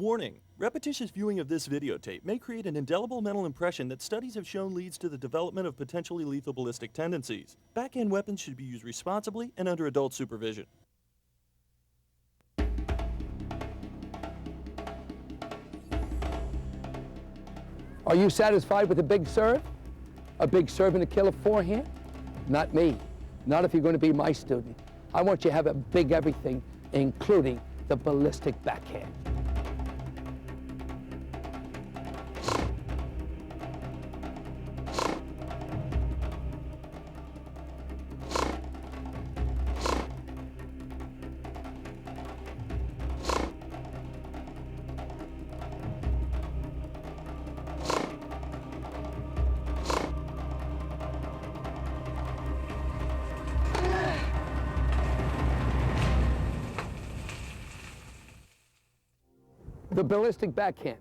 Warning: repetitious viewing of this videotape may create an indelible mental impression that studies have shown leads to the development of potentially lethal ballistic tendencies. Backhand weapons should be used responsibly and under adult supervision. Are you satisfied with a big serve? A big serve and a killer forehand? Not me. Not if you're going to be my student. I want you to have a big everything, including the ballistic backhand. The ballistic backhand.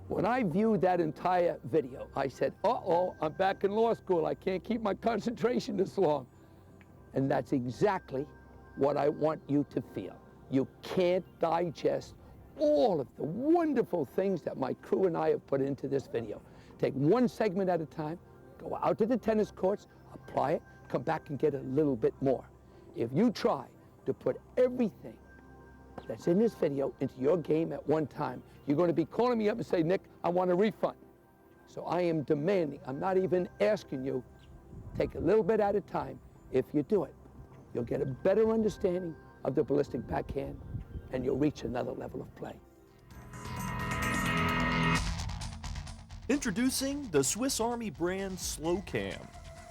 When I viewed that entire video, I said, uh-oh, I'm back in law school. I can't keep my concentration this long. And that's exactly what I want you to feel. You can't digest all of the wonderful things that my crew and I have put into this video. Take one segment at a time, go out to the tennis courts, apply it, come back and get a little bit more. If you try to put everything that's in this video into your game at one time, you're going to be calling me up and say, Nick, I want a refund. So I am demanding, I'm not even asking you, take a little bit at a time. If you do it, you'll get a better understanding of the ballistic backhand and you'll reach another level of play. Introducing the Swiss Army brand Slow Cam,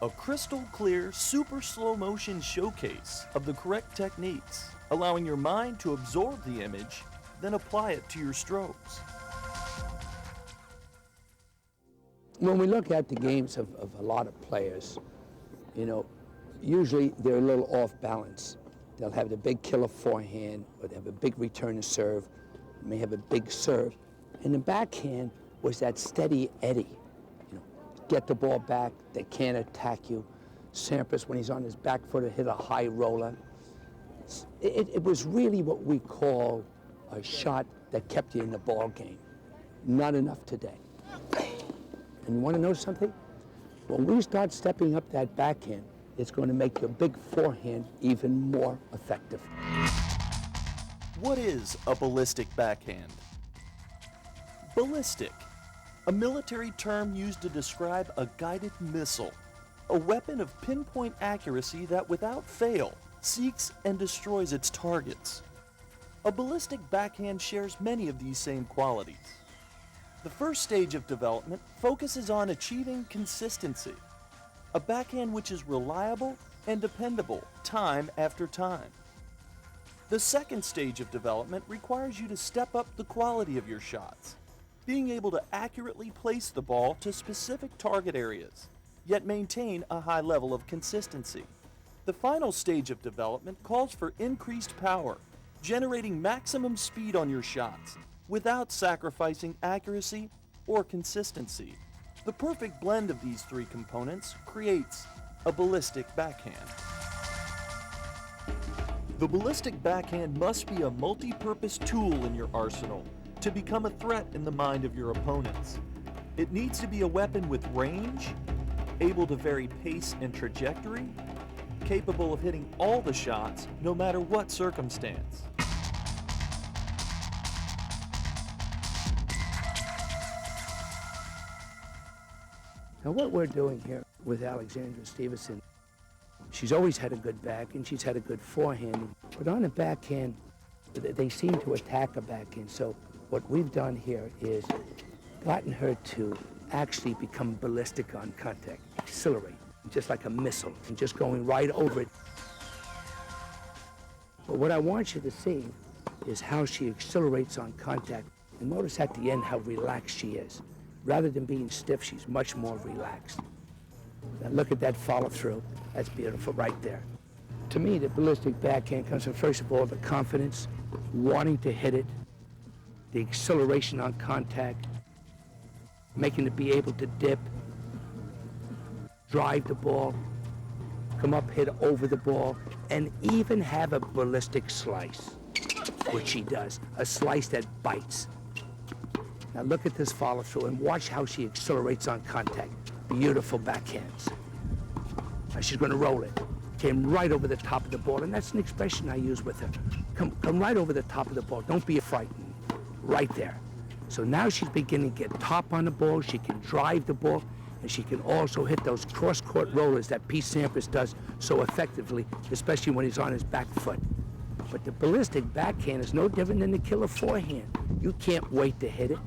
a crystal clear, super slow motion showcase of the correct techniques, allowing your mind to absorb the image, then apply it to your strokes. When we look at the games of a lot of players, you know, usually they're a little off balance. They'll have the big killer forehand, or they have a big return to serve, may have a big serve. And the backhand was that steady eddy. You know, get the ball back, they can't attack you. Sampras, when he's on his back foot, will hit a high roller. It was really what we call a shot that kept you in the ball game. Not enough today. And you want to know something? When we start stepping up that backhand, it's going to make your big forehand even more effective. What is a ballistic backhand? Ballistic, a military term used to describe a guided missile, a weapon of pinpoint accuracy that without fail seeks and destroys its targets. A ballistic backhand shares many of these same qualities. The first stage of development focuses on achieving consistency, a backhand which is reliable and dependable time after time. The second stage of development requires you to step up the quality of your shots, being able to accurately place the ball to specific target areas, yet maintain a high level of consistency. The final stage of development calls for increased power, generating maximum speed on your shots without sacrificing accuracy or consistency. The perfect blend of these three components creates a ballistic backhand. The ballistic backhand must be a multi-purpose tool in your arsenal to become a threat in the mind of your opponents. It needs to be a weapon with range, able to vary pace and trajectory, capable of hitting all the shots no matter what circumstance. Now what we're doing here with Alexandra Stevenson, she's always had a good back and she's had a good forehand, but on a backhand, they seem to attack a backhand. So what we've done here is gotten her to actually become ballistic on contact, accelerate, just like a missile, and just going right over it. But what I want you to see is how she accelerates on contact. And notice at the end how relaxed she is. Rather than being stiff, she's much more relaxed. Now look at that follow through. That's beautiful right there. To me, the ballistic backhand comes from, first of all, the confidence, wanting to hit it, the acceleration on contact, making it be able to dip, drive the ball, come up, hit over the ball, and even have a ballistic slice, which she does, a slice that bites, Now look at this follow through and watch how she accelerates on contact. Beautiful backhands. Now she's going to roll it. Came right over the top of the ball, and that's an expression I use with her. Come right over the top of the ball. Don't be frightened. Right there. So now she's beginning to get top on the ball. She can drive the ball, and she can also hit those cross-court rollers that Pete Sampras does so effectively, especially when he's on his back foot. But the ballistic backhand is no different than the killer forehand. You can't wait to hit it.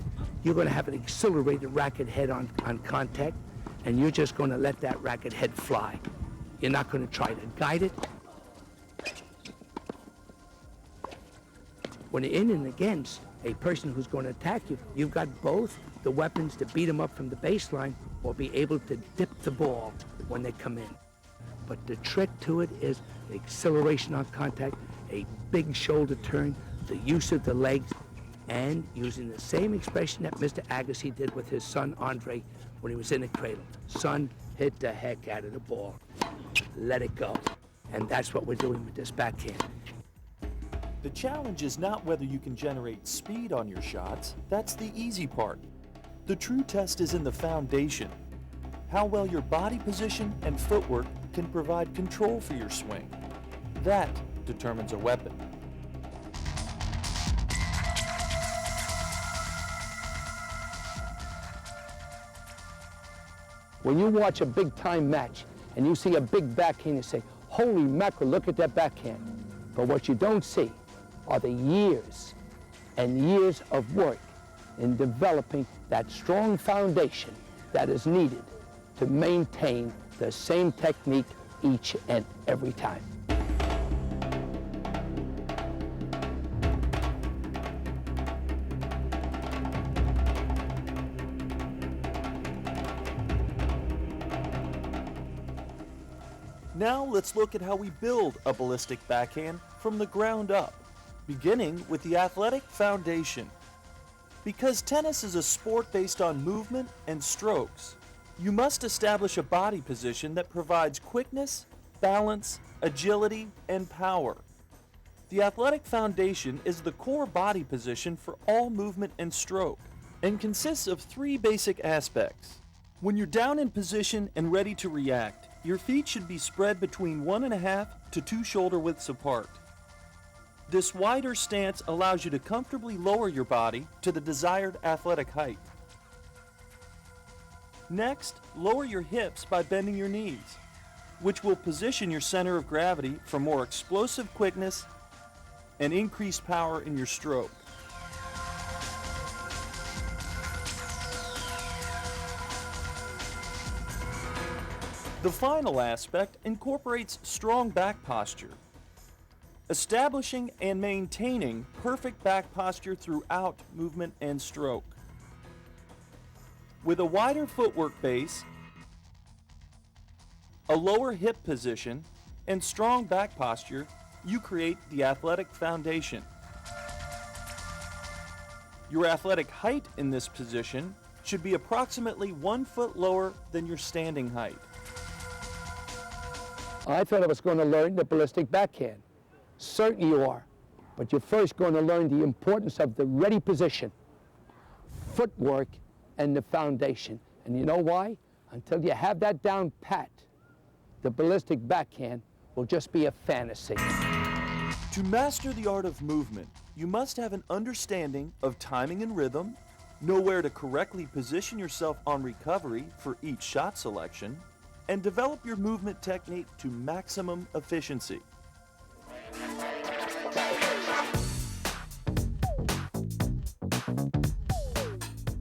You're going to have an accelerated racket head on contact, and you're just going to let that racket head fly. You're not going to try to guide it. When you're in and against a person who's going to attack you, you've got both the weapons to beat them up from the baseline or be able to dip the ball when they come in. But the trick to it is the acceleration on contact, a big shoulder turn, the use of the legs, and using the same expression that Mr. Agassi did with his son Andre when he was in the cradle. Son, hit the heck out of the ball. Let it go. And that's what we're doing with this backhand. The challenge is not whether you can generate speed on your shots. That's the easy part. The true test is in the foundation. How well your body position and footwork can provide control for your swing. That determines a weapon. When you watch a big-time match and you see a big backhand, you say, holy mackerel, look at that backhand. But what you don't see are the years and years of work in developing that strong foundation that is needed to maintain the same technique each and every time. Now let's look at how we build a ballistic backhand from the ground up, beginning with the athletic foundation. Because tennis is a sport based on movement and strokes, you must establish a body position that provides quickness, balance, agility, and power. The athletic foundation is the core body position for all movement and stroke, and consists of three basic aspects. When you're down in position and ready to react, your feet should be spread between 1.5 to 2 shoulder widths apart. This wider stance allows you to comfortably lower your body to the desired athletic height. Next, lower your hips by bending your knees, which will position your center of gravity for more explosive quickness and increased power in your stroke. The final aspect incorporates strong back posture. Establishing and maintaining perfect back posture throughout movement and stroke. With a wider footwork base, a lower hip position, and strong back posture, you create the athletic foundation. Your athletic height in this position should be approximately 1 foot lower than your standing height. I thought I was going to learn the ballistic backhand. Certainly you are, but you're first going to learn the importance of the ready position, footwork, and the foundation. And you know why? Until you have that down pat, the ballistic backhand will just be a fantasy. To master the art of movement, you must have an understanding of timing and rhythm, know where to correctly position yourself on recovery for each shot selection, and develop your movement technique to maximum efficiency.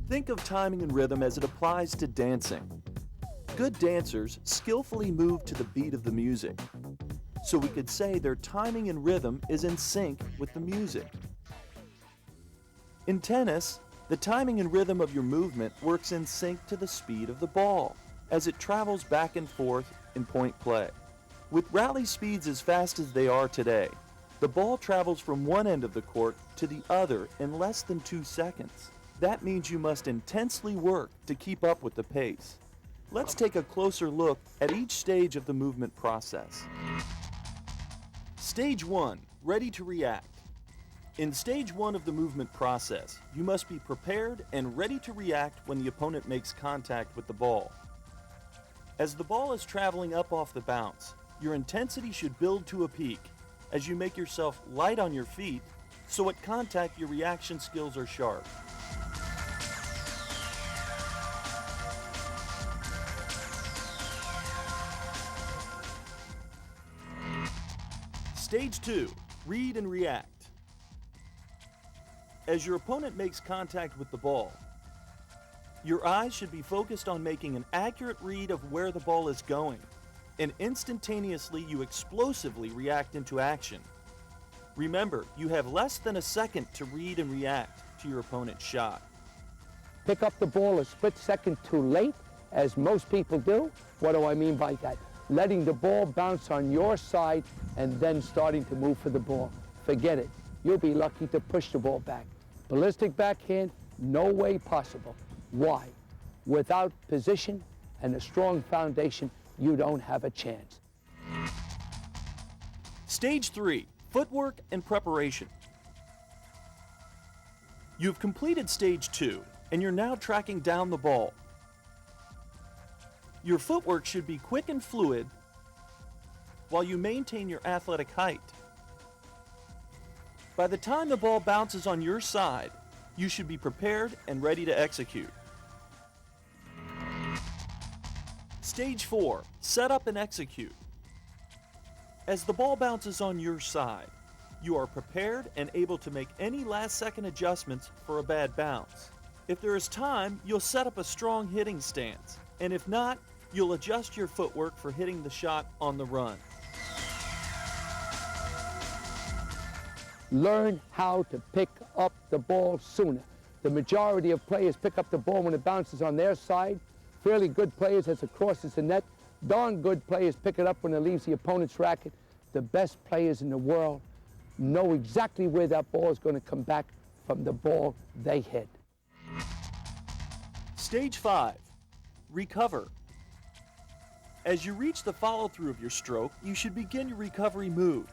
Think of timing and rhythm as it applies to dancing. Good dancers skillfully move to the beat of the music. So we could say their timing and rhythm is in sync with the music. In tennis, the timing and rhythm of your movement works in sync to the speed of the ball as it travels back and forth in point play. With rally speeds as fast as they are today, the ball travels from one end of the court to the other in less than 2 seconds. That means you must intensely work to keep up with the pace. Let's take a closer look at each stage of the movement process. Stage 1, ready to react. In stage 1 of the movement process, you must be prepared and ready to react when the opponent makes contact with the ball. As the ball is traveling up off the bounce, your intensity should build to a peak as you make yourself light on your feet, so at contact your reaction skills are sharp. Stage 2, read and react. As your opponent makes contact with the ball, your eyes should be focused on making an accurate read of where the ball is going, and instantaneously you explosively react into action. Remember, you have less than a second to read and react to your opponent's shot. Pick up the ball a split second too late, as most people do. What do I mean by that? Letting the ball bounce on your side and then starting to move for the ball. Forget it. You'll be lucky to push the ball back. Ballistic backhand, no way possible. Why? Without position and a strong foundation, you don't have a chance. Stage 3, footwork and preparation. You've completed stage 2, and you're now tracking down the ball. Your footwork should be quick and fluid while you maintain your athletic height. By the time the ball bounces on your side, you should be prepared and ready to execute. Stage 4, set up and execute. As the ball bounces on your side, you are prepared and able to make any last-second adjustments for a bad bounce. If there is time, you'll set up a strong hitting stance, and if not, you'll adjust your footwork for hitting the shot on the run. Learn how to pick up the ball sooner. The majority of players pick up the ball when it bounces on their side. Fairly good players as it crosses the net. Darn good players pick it up when it leaves the opponent's racket. The best players in the world know exactly where that ball is going to come back from the ball they hit. Stage 5, recover. As you reach the follow-through of your stroke, you should begin your recovery move.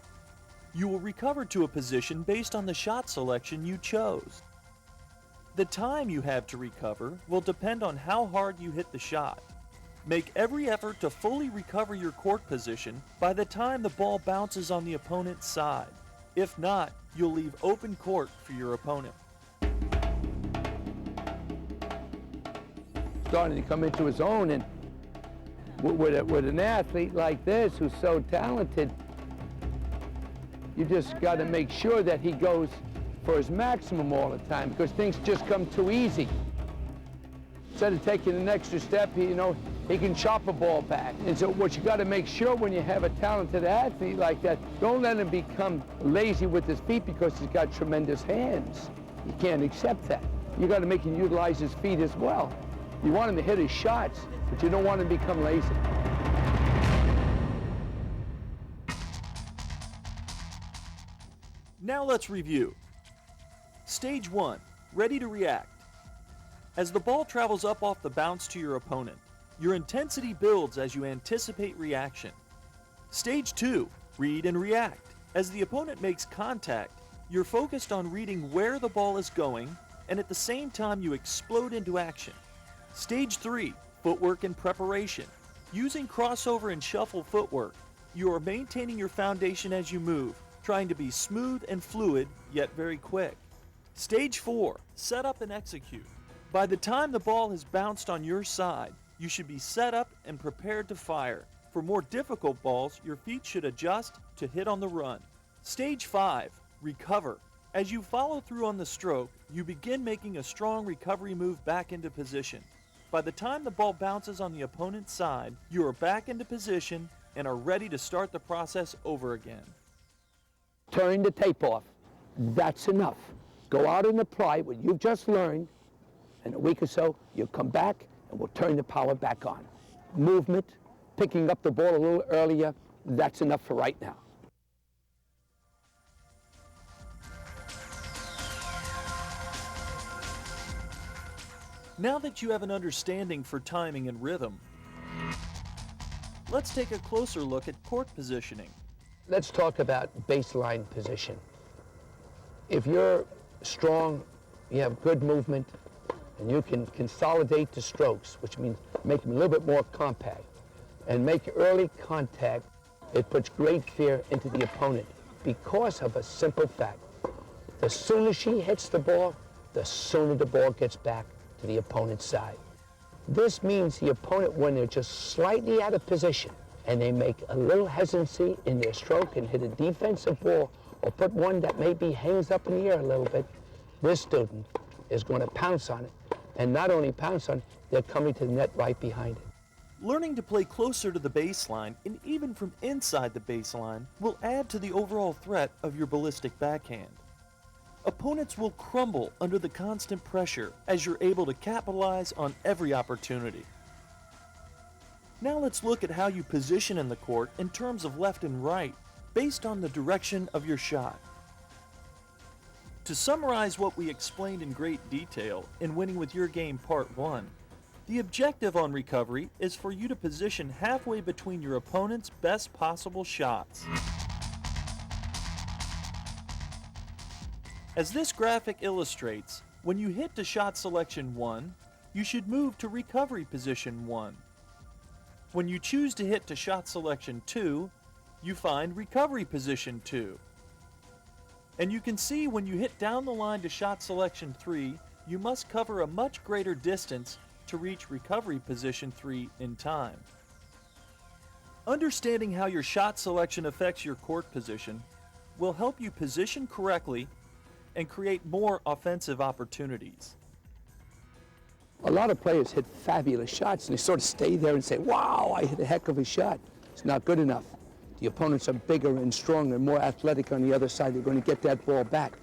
You will recover to a position based on the shot selection you chose. The time you have to recover will depend on how hard you hit the shot. Make every effort to fully recover your court position by the time the ball bounces on the opponent's side. If not, you'll leave open court for your opponent. Starting to come into his own, and with an athlete like this who's so talented, you just got to make sure that he goes for his maximum all the time, because things just come too easy. Instead of taking an extra step, he can chop a ball back. And so what you got to make sure when you have a talented athlete like that, don't let him become lazy with his feet because he's got tremendous hands. You can't accept that. You got to make him utilize his feet as well. You want him to hit his shots, but you don't want him to become lazy. Now let's review. Stage 1, ready to react. As the ball travels up off the bounce to your opponent, your intensity builds as you anticipate reaction. Stage 2, read and react. As the opponent makes contact, you're focused on reading where the ball is going, and at the same time you explode into action. Stage 3, footwork and preparation. Using crossover and shuffle footwork, you are maintaining your foundation as you move, trying to be smooth and fluid, yet very quick. Stage 4, set up and execute. By the time the ball has bounced on your side, you should be set up and prepared to fire. For more difficult balls, your feet should adjust to hit on the run. Stage 5, recover. As you follow through on the stroke, you begin making a strong recovery move back into position. By the time the ball bounces on the opponent's side, you are back into position and are ready to start the process over again. Turn the tape off. That's enough. Go out and apply what you've just learned. In a week or so, you'll come back and we'll turn the power back on. Movement, picking up the ball a little earlier, that's enough for right now. Now that you have an understanding for timing and rhythm, let's take a closer look at court positioning. Let's talk about baseline position. If you're strong, you have good movement, and you can consolidate the strokes, which means make them a little bit more compact, and make early contact, it puts great fear into the opponent because of a simple fact. The sooner she hits the ball, the sooner the ball gets back to the opponent's side. This means the opponent, when they're just slightly out of position and they make a little hesitancy in their stroke and hit a defensive ball or put one that maybe hangs up in the air a little bit, this student is going to pounce on it. And not only pounce on it, they're coming to the net right behind it. Learning to play closer to the baseline and even from inside the baseline will add to the overall threat of your ballistic backhand. Opponents will crumble under the constant pressure as you're able to capitalize on every opportunity. Now let's look at how you position in the court in terms of left and right based on the direction of your shot. To summarize what we explained in great detail in Winning with Your Game Part 1, the objective on recovery is for you to position halfway between your opponent's best possible shots. As this graphic illustrates, when you hit to shot selection 1, you should move to recovery position 1. When you choose to hit to shot selection 2, you find recovery position 2. And you can see when you hit down the line to shot selection 3, you must cover a much greater distance to reach recovery position 3 in time. Understanding how your shot selection affects your court position will help you position correctly and create more offensive opportunities. A lot of players hit fabulous shots and they sort of stay there and say, wow, I hit a heck of a shot. It's not good enough. The opponents are bigger and stronger and more athletic on the other side. They're going to get that ball back.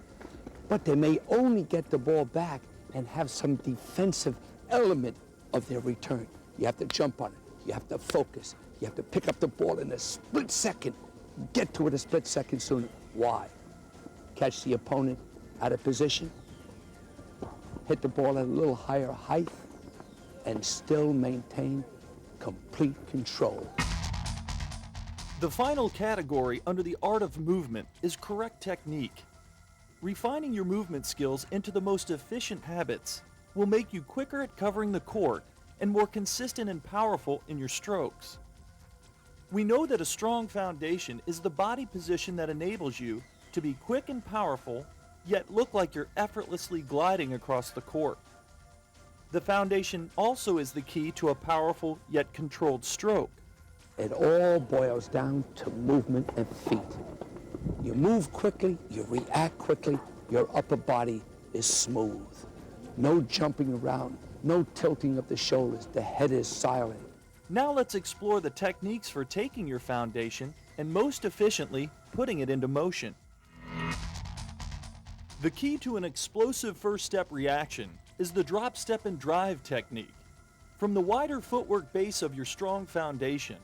But they may only get the ball back and have some defensive element of their return. You have to jump on it. You have to focus. You have to pick up the ball in a split second. Get to it a split second sooner. Why? Catch the opponent out of position, hit the ball at a little higher height, and still maintain complete control. The final category under the art of movement is correct technique. Refining your movement skills into the most efficient habits will make you quicker at covering the court and more consistent and powerful in your strokes. We know that a strong foundation is the body position that enables you to be quick and powerful, yet look like you're effortlessly gliding across the court. The foundation also is the key to a powerful yet controlled stroke. It all boils down to movement and feet. You move quickly, you react quickly, your upper body is smooth. No jumping around, no tilting of the shoulders, the head is silent. Now let's explore the techniques for taking your foundation and most efficiently putting it into motion. The key to an explosive first step reaction is the drop, step, and drive technique. From the wider footwork base of your strong foundation,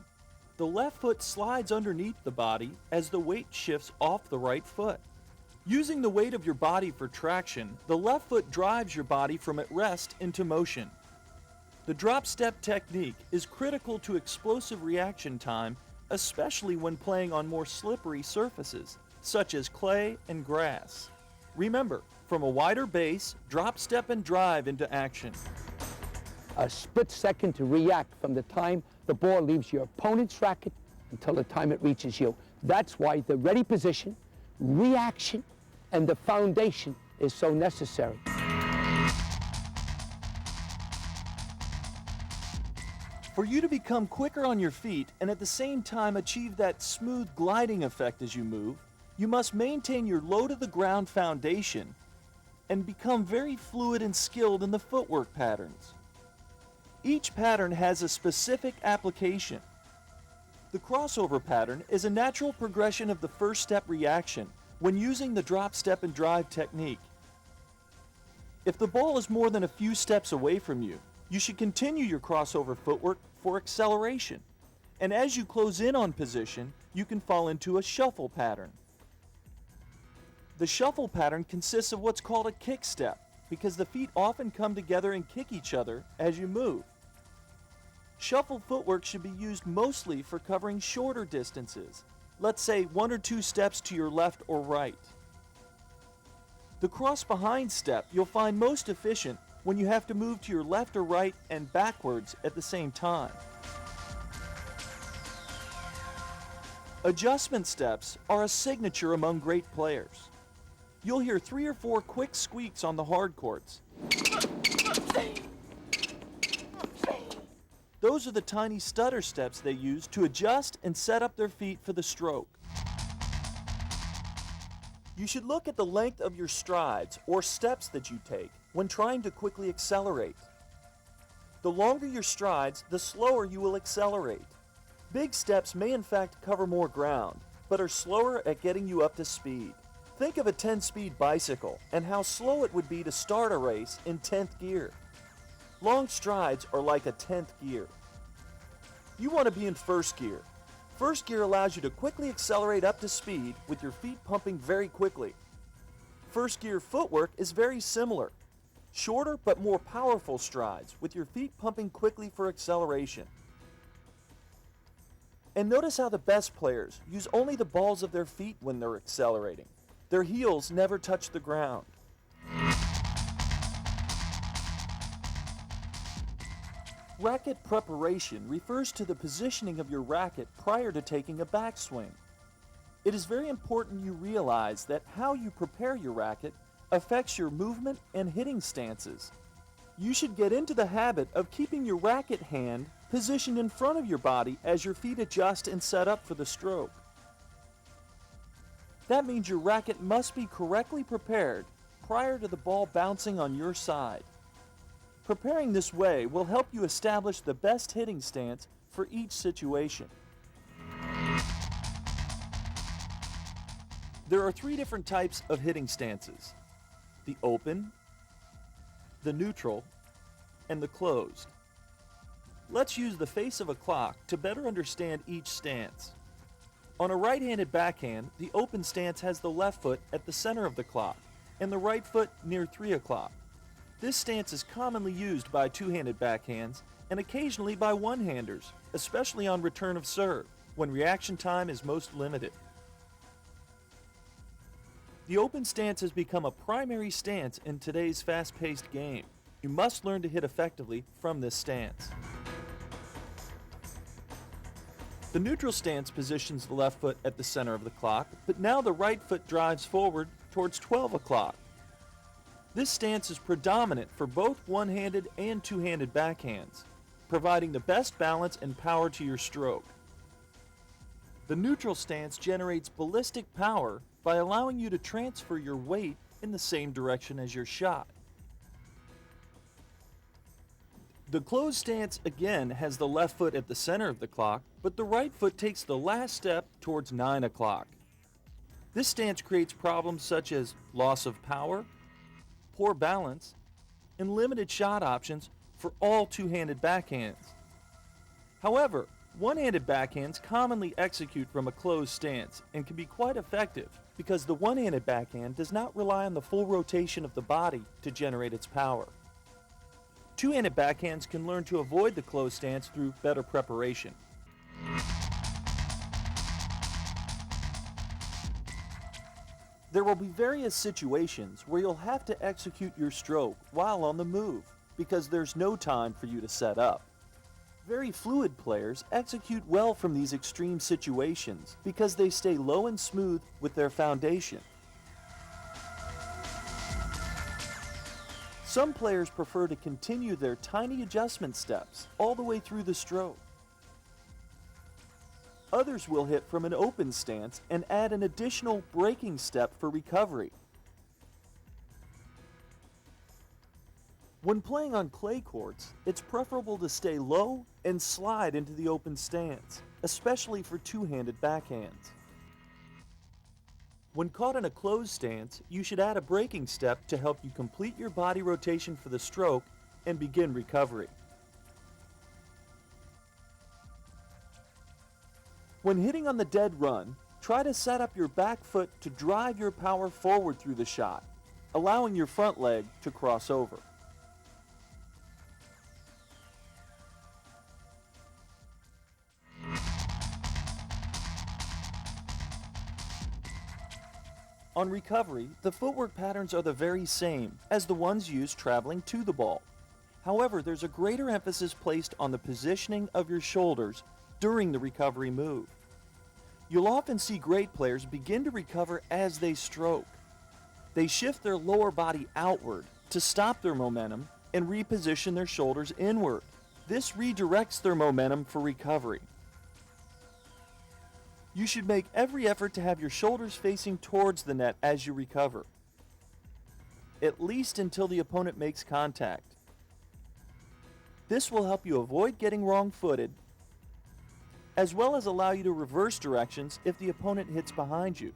the left foot slides underneath the body as the weight shifts off the right foot. Using the weight of your body for traction, the left foot drives your body from at rest into motion. The drop step technique is critical to explosive reaction time, especially when playing on more slippery surfaces, such as clay and grass. Remember, from a wider base, drop, step, and drive into action. A split second to react from the time the ball leaves your opponent's racket until the time it reaches you. That's why the ready position, reaction, and the foundation is so necessary. For you to become quicker on your feet and at the same time achieve that smooth gliding effect as you move, you must maintain your low-to-the-ground foundation and become very fluid and skilled in the footwork patterns. Each pattern has a specific application. The crossover pattern is a natural progression of the first step reaction when using the drop, step, and drive technique. If the ball is more than a few steps away from you, you should continue your crossover footwork for acceleration. And as you close in on position, you can fall into a shuffle pattern. The shuffle pattern consists of what's called a kick step because the feet often come together and kick each other as you move. Shuffle footwork should be used mostly for covering shorter distances, let's say 1 or 2 steps to your left or right. The cross-behind step you'll find most efficient when you have to move to your left or right and backwards at the same time. Adjustment steps are a signature among great players. You'll hear 3 or 4 quick squeaks on the hard courts. Those are the tiny stutter steps they use to adjust and set up their feet for the stroke. You should look at the length of your strides or steps that you take when trying to quickly accelerate. The longer your strides, the slower you will accelerate. Big steps may in fact cover more ground, but are slower at getting you up to speed. Think of a 10-speed bicycle and how slow it would be to start a race in 10th gear. Long strides are like a 10th gear. You want to be in first gear. First gear allows you to quickly accelerate up to speed with your feet pumping very quickly. First gear footwork is very similar. Shorter but more powerful strides with your feet pumping quickly for acceleration. And notice how the best players use only the balls of their feet when they're accelerating. Their heels never touch the ground. Racket preparation refers to the positioning of your racket prior to taking a backswing. It is very important you realize that how you prepare your racket affects your movement and hitting stances. You should get into the habit of keeping your racket hand positioned in front of your body as your feet adjust and set up for the stroke. That means your racket must be correctly prepared prior to the ball bouncing on your side. Preparing this way will help you establish the best hitting stance for each situation. There are 3 different types of hitting stances: the open, the neutral, and the closed. Let's use the face of a clock to better understand each stance. On a right-handed backhand, the open stance has the left foot at the center of the clock and the right foot near 3 o'clock. This stance is commonly used by two-handed backhands and occasionally by one-handers, especially on return of serve, when reaction time is most limited. The open stance has become a primary stance in today's fast-paced game. You must learn to hit effectively from this stance. The neutral stance positions the left foot at the center of the clock, but now the right foot drives forward towards 12 o'clock. This stance is predominant for both one-handed and two-handed backhands, providing the best balance and power to your stroke. The neutral stance generates ballistic power by allowing you to transfer your weight in the same direction as your shot. The closed stance again has the left foot at the center of the clock, but the right foot takes the last step towards 9 o'clock. This stance creates problems such as loss of power, poor balance, and limited shot options for all two-handed backhands. However, one-handed backhands commonly execute from a closed stance and can be quite effective because the one-handed backhand does not rely on the full rotation of the body to generate its power. Two-handed backhands can learn to avoid the closed stance through better preparation. There will be various situations where you'll have to execute your stroke while on the move because there's no time for you to set up. Very fluid players execute well from these extreme situations because they stay low and smooth with their foundation. Some players prefer to continue their tiny adjustment steps all the way through the stroke. Others will hit from an open stance and add an additional braking step for recovery. When playing on clay courts, it's preferable to stay low and slide into the open stance, especially for two-handed backhands. When caught in a closed stance, you should add a braking step to help you complete your body rotation for the stroke and begin recovery. When hitting on the dead run, try to set up your back foot to drive your power forward through the shot, allowing your front leg to cross over. On recovery, the footwork patterns are the very same as the ones used traveling to the ball. However, there's a greater emphasis placed on the positioning of your shoulders during the recovery move. You'll often see great players begin to recover as they stroke. They shift their lower body outward to stop their momentum and reposition their shoulders inward. This redirects their momentum for recovery. You should make every effort to have your shoulders facing towards the net as you recover, at least until the opponent makes contact. This will help you avoid getting wrong-footed, as well as allow you to reverse directions if the opponent hits behind you.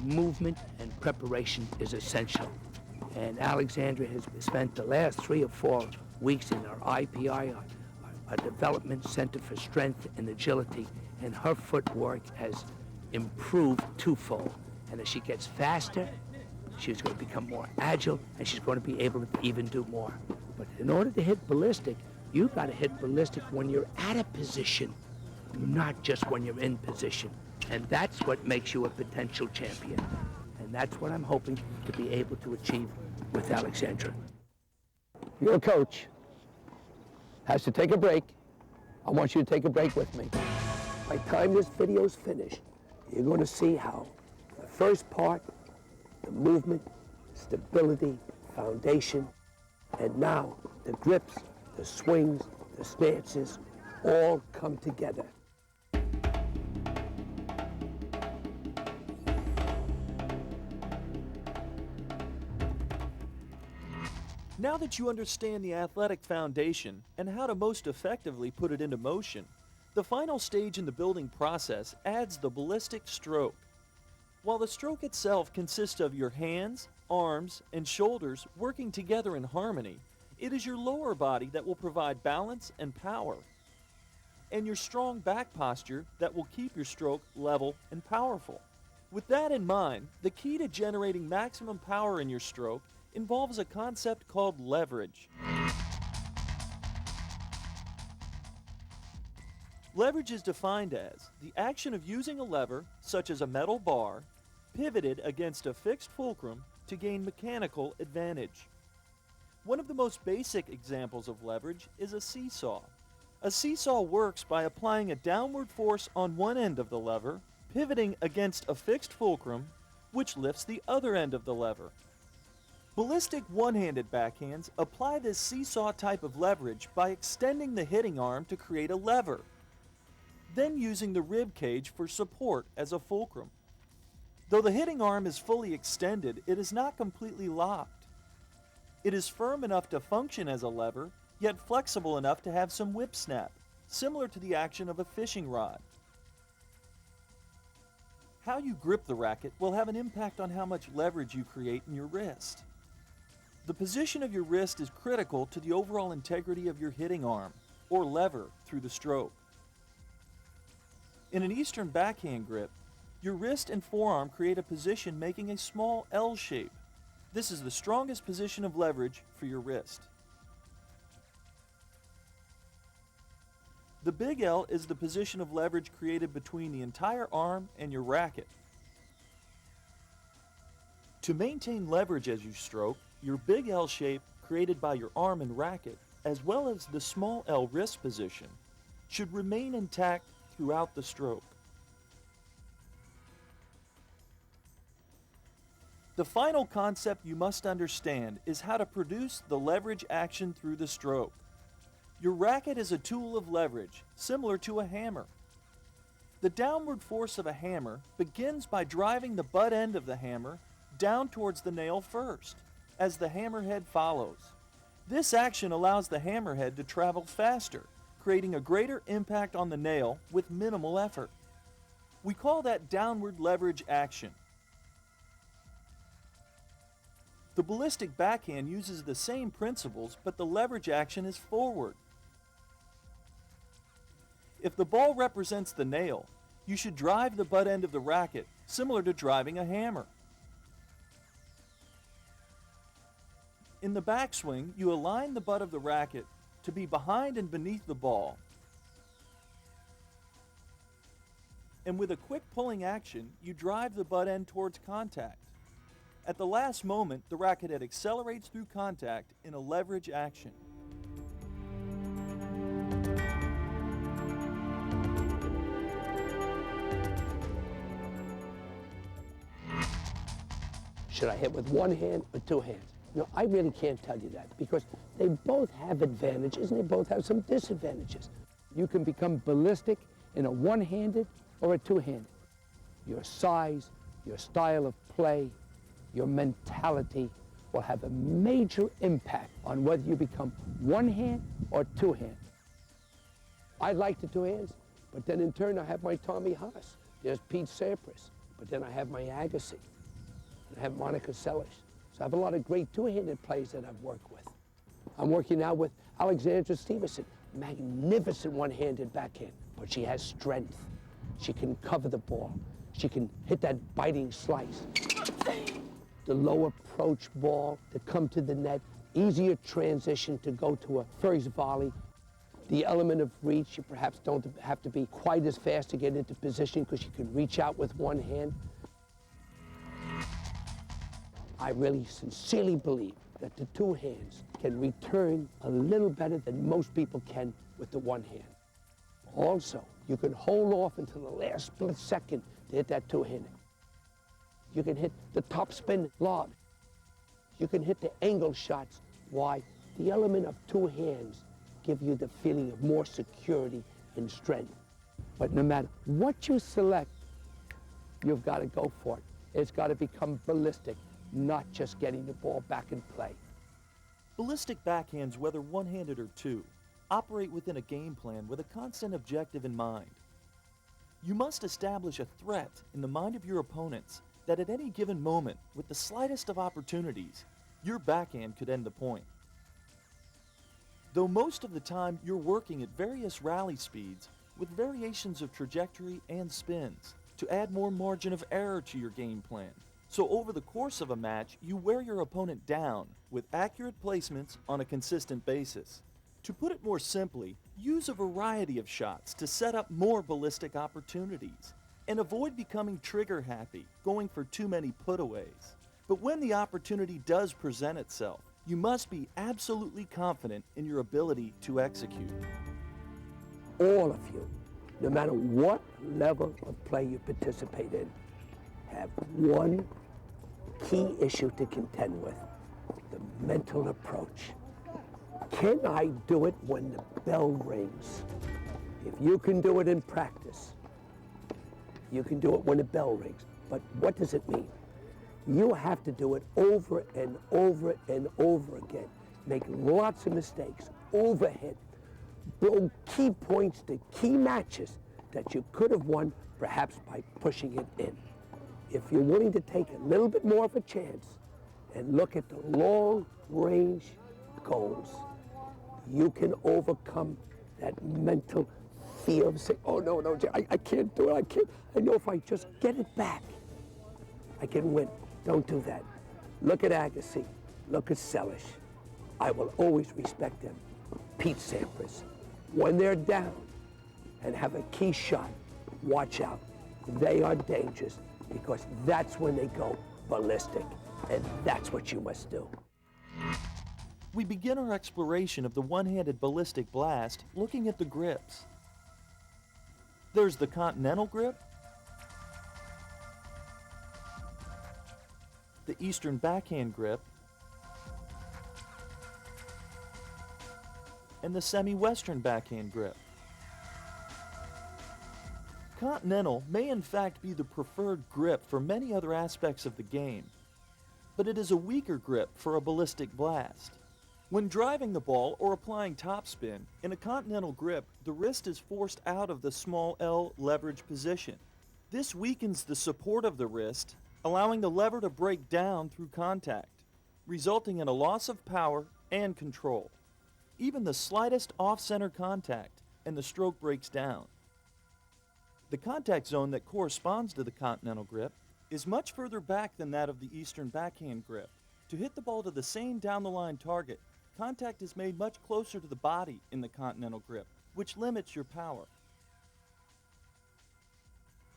Movement and preparation is essential. And Alexandra has spent the last 3 or 4 weeks in our IPI, our Development Center for Strength and Agility, and her footwork has improved twofold. And as she gets faster, she's going to become more agile, and she's going to be able to even do more. But in order to hit ballistic, you've got to hit ballistic when you're at a position, not just when you're in position. And that's what makes you a potential champion. And that's what I'm hoping to be able to achieve with Alexandra. Your coach has to take a break. I want you to take a break with me. By the time this video's finished, you're going to see how the first part, the movement, stability, foundation, and now the grips, the swings, the stances, all come together. Now that you understand the athletic foundation and how to most effectively put it into motion, the final stage in the building process adds the ballistic stroke. While the stroke itself consists of your hands, arms, and shoulders working together in harmony, it is your lower body that will provide balance and power, and your strong back posture that will keep your stroke level and powerful. With that in mind, the key to generating maximum power in your stroke involves a concept called leverage. Leverage is defined as the action of using a lever, such as a metal bar, pivoted against a fixed fulcrum to gain mechanical advantage. One of the most basic examples of leverage is a seesaw. A seesaw works by applying a downward force on one end of the lever, pivoting against a fixed fulcrum, which lifts the other end of the lever. Ballistic one-handed backhands apply this seesaw type of leverage by extending the hitting arm to create a lever, then using the rib cage for support as a fulcrum. Though the hitting arm is fully extended, it is not completely locked. It is firm enough to function as a lever, yet flexible enough to have some whip snap, similar to the action of a fishing rod. How you grip the racket will have an impact on how much leverage you create in your wrist. The position of your wrist is critical to the overall integrity of your hitting arm, or lever, through the stroke. In an Eastern backhand grip, your wrist and forearm create a position making a small L shape. This is the strongest position of leverage for your wrist. The big L is the position of leverage created between the entire arm and your racket. To maintain leverage as you stroke, your big L shape, created by your arm and racket, as well as the small L wrist position, should remain intact throughout the stroke. The final concept you must understand is how to produce the leverage action through the stroke. Your racket is a tool of leverage, similar to a hammer. The downward force of a hammer begins by driving the butt end of the hammer down towards the nail first, as the hammerhead follows. This action allows the hammerhead to travel faster, creating a greater impact on the nail with minimal effort. We call that downward leverage action. The ballistic backhand uses the same principles, but the leverage action is forward. If the ball represents the nail, you should drive the butt end of the racket, similar to driving a hammer. In the backswing, you align the butt of the racket to be behind and beneath the ball. And with a quick pulling action, you drive the butt end towards contact. At the last moment, the racket head accelerates through contact in a leverage action. Should I hit with one hand or two hands? No, I really can't tell you that because they both have advantages and they both have some disadvantages. You can become ballistic in a one-handed or a two-handed. Your size, your style of play, your mentality will have a major impact on whether you become one-hand or two-hand. I like the two hands, but then in turn I have my Tommy Haas. There's Pete Sampras, but then I have my Agassi. I have Monica Seles. So I have a lot of great two-handed players that I've worked with. I'm working now with Alexandra Stevenson, magnificent one-handed backhand, but she has strength. She can cover the ball. She can hit that biting slice. The low approach ball to come to the net, easier transition to go to a first volley. The element of reach, you perhaps don't have to be quite as fast to get into position because you can reach out with one hand. I really sincerely believe that the two hands can return a little better than most people can with the one hand. Also, you can hold off until the last split second to hit that two-handed. You can hit the top spin lob. You can hit the angle shots. Why? The element of two hands give you the feeling of more security and strength. But no matter what you select, you've got to go for it. It's got to become ballistic, not just getting the ball back in play. Ballistic backhands, whether one-handed or two, operate within a game plan with a constant objective in mind. You must establish a threat in the mind of your opponents that at any given moment, with the slightest of opportunities, your backhand could end the point. Though most of the time you're working at various rally speeds with variations of trajectory and spins to add more margin of error to your game plan. So over the course of a match, you wear your opponent down with accurate placements on a consistent basis. To put it more simply, use a variety of shots to set up more ballistic opportunities and avoid becoming trigger happy, going for too many putaways. But when the opportunity does present itself, you must be absolutely confident in your ability to execute. All of you, no matter what level of play you participate in, have one key issue to contend with: the mental approach. Can I do it when the bell rings? If you can do it in practice, you can do it when the bell rings. But what does it mean? You have to do it over and over and over again. Make lots of mistakes, overhit, blow key points to key matches that you could have won perhaps by pushing it in. If you're willing to take a little bit more of a chance and look at the long-range goals, you can overcome that mental fear of saying, oh, no, I can't do it, I know if I just get it back, I can win. Don't do that. Look at Agassi, look at Seles. I will always respect them. Pete Sampras. When they're down and have a key shot, watch out. They are dangerous because that's when they go ballistic, and that's what you must do. We begin our exploration of the one-handed ballistic blast looking at the grips. There's the continental grip, the eastern backhand grip, and the semi-western backhand grip. Continental may in fact be the preferred grip for many other aspects of the game, but it is a weaker grip for a ballistic blast. When driving the ball or applying topspin, in a continental grip, the wrist is forced out of the small L leverage position. This weakens the support of the wrist, allowing the lever to break down through contact, resulting in a loss of power and control. Even the slightest off-center contact, and the stroke breaks down. The contact zone that corresponds to the continental grip is much further back than that of the eastern backhand grip. To hit the ball to the same down-the-line target, contact is made much closer to the body in the continental grip, which limits your power.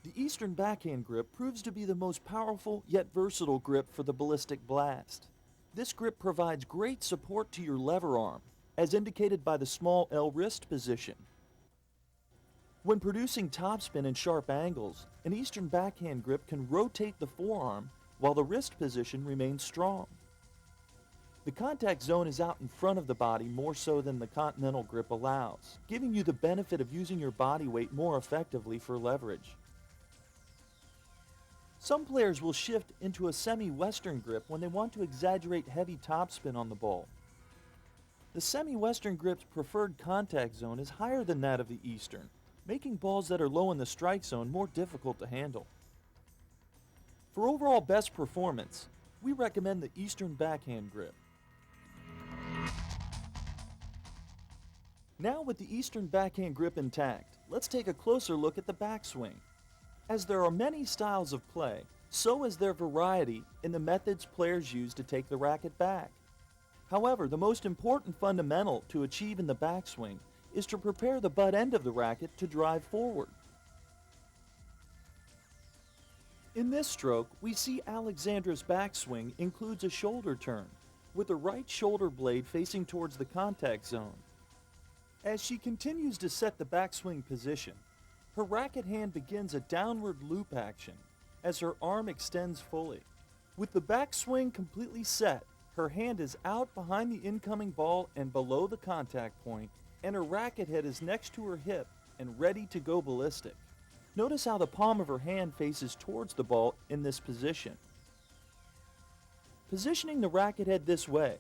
The eastern backhand grip proves to be the most powerful yet versatile grip for the ballistic blast. This grip provides great support to your lever arm, as indicated by the small L wrist position. When producing topspin and sharp angles, an eastern backhand grip can rotate the forearm while the wrist position remains strong. The contact zone is out in front of the body more so than the continental grip allows, giving you the benefit of using your body weight more effectively for leverage. Some players will shift into a semi-western grip when they want to exaggerate heavy topspin on the ball. The semi-western grip's preferred contact zone is higher than that of the eastern, making balls that are low in the strike zone more difficult to handle. For overall best performance, we recommend the eastern backhand grip. Now with the eastern backhand grip intact, let's take a closer look at the backswing. As there are many styles of play, so is there variety in the methods players use to take the racket back. However, the most important fundamental to achieve in the backswing is to prepare the butt end of the racket to drive forward. In this stroke, we see Alexandra's backswing includes a shoulder turn, with the right shoulder blade facing towards the contact zone. As she continues to set the backswing position, her racket hand begins a downward loop action as her arm extends fully. With the backswing completely set, her hand is out behind the incoming ball and below the contact point, and her racket head is next to her hip and ready to go ballistic. Notice how the palm of her hand faces towards the ball in this position. Positioning the racket head this way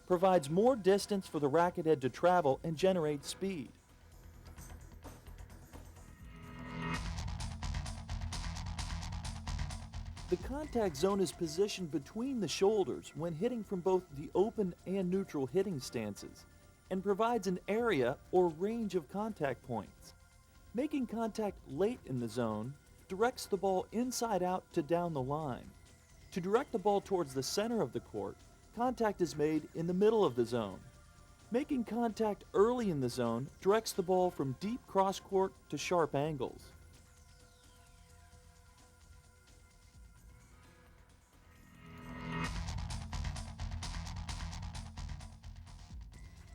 provides more distance for the racket head to travel and generate speed. The contact zone is positioned between the shoulders when hitting from both the open and neutral hitting stances, and provides an area or range of contact points. Making contact late in the zone directs the ball inside out to down the line. To direct the ball towards the center of the court, contact is made in the middle of the zone. Making contact early in the zone directs the ball from deep cross court to sharp angles.